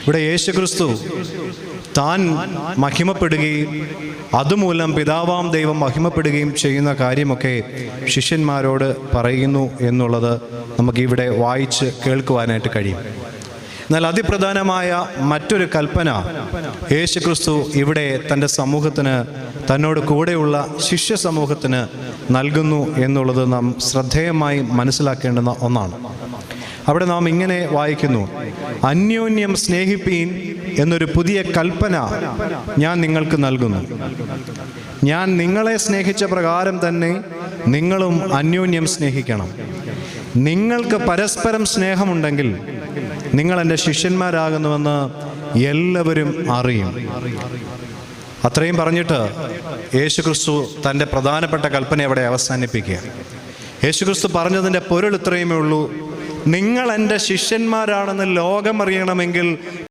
ഇവിടെ യേശുക്രിസ്തു താൻ മഹിമപ്പെടുകയും അതുമൂലം പിതാവാം ദൈവം മഹിമപ്പെടുകയും ചെയ്യുന്ന കാര്യമൊക്കെ ശിഷ്യന്മാരോട് പറയുന്നു എന്നുള്ളത് നമുക്കിവിടെ വായിച്ച് കേൾക്കുവാനായിട്ട് കഴിയും. എന്നാൽ അതിപ്രധാനമായ മറ്റൊരു കൽപ്പന യേശുക്രിസ്തു ഇവിടെ തൻ്റെ സമൂഹത്തിന്, തന്നോട് കൂടെയുള്ള ശിഷ്യ സമൂഹത്തിന് നൽകുന്നു എന്നുള്ളത് നാം ശ്രദ്ധേയമായി മനസ്സിലാക്കേണ്ടുന്ന ഒന്നാണ്. അവിടെ നാം ഇങ്ങനെ വായിക്കുന്നു: അന്യോന്യം സ്നേഹിപ്പീൻ എന്നൊരു പുതിയ കൽപ്പന ഞാൻ നിങ്ങൾക്ക് നൽകുന്നു. ഞാൻ നിങ്ങളെ സ്നേഹിച്ച പ്രകാരം തന്നെ നിങ്ങളും അന്യോന്യം സ്നേഹിക്കണം. നിങ്ങൾക്ക് പരസ്പരം സ്നേഹമുണ്ടെങ്കിൽ നിങ്ങൾ എൻ്റെ ശിഷ്യന്മാരാകുന്നുവെന്ന് എല്ലാവരും അറിയും. അത്രയും പറഞ്ഞിട്ട് യേശുക്രിസ്തു തൻ്റെ പ്രധാനപ്പെട്ട കൽപ്പന അവിടെ അവസാനിപ്പിക്കുക. യേശുക്രിസ്തു പറഞ്ഞതിൻ്റെ പൊരുൾ ഇത്രയുമേ ഉള്ളൂ: നിങ്ങൾ എൻ്റെ ശിഷ്യന്മാരാണെന്ന് ലോകം അറിയണമെങ്കിൽ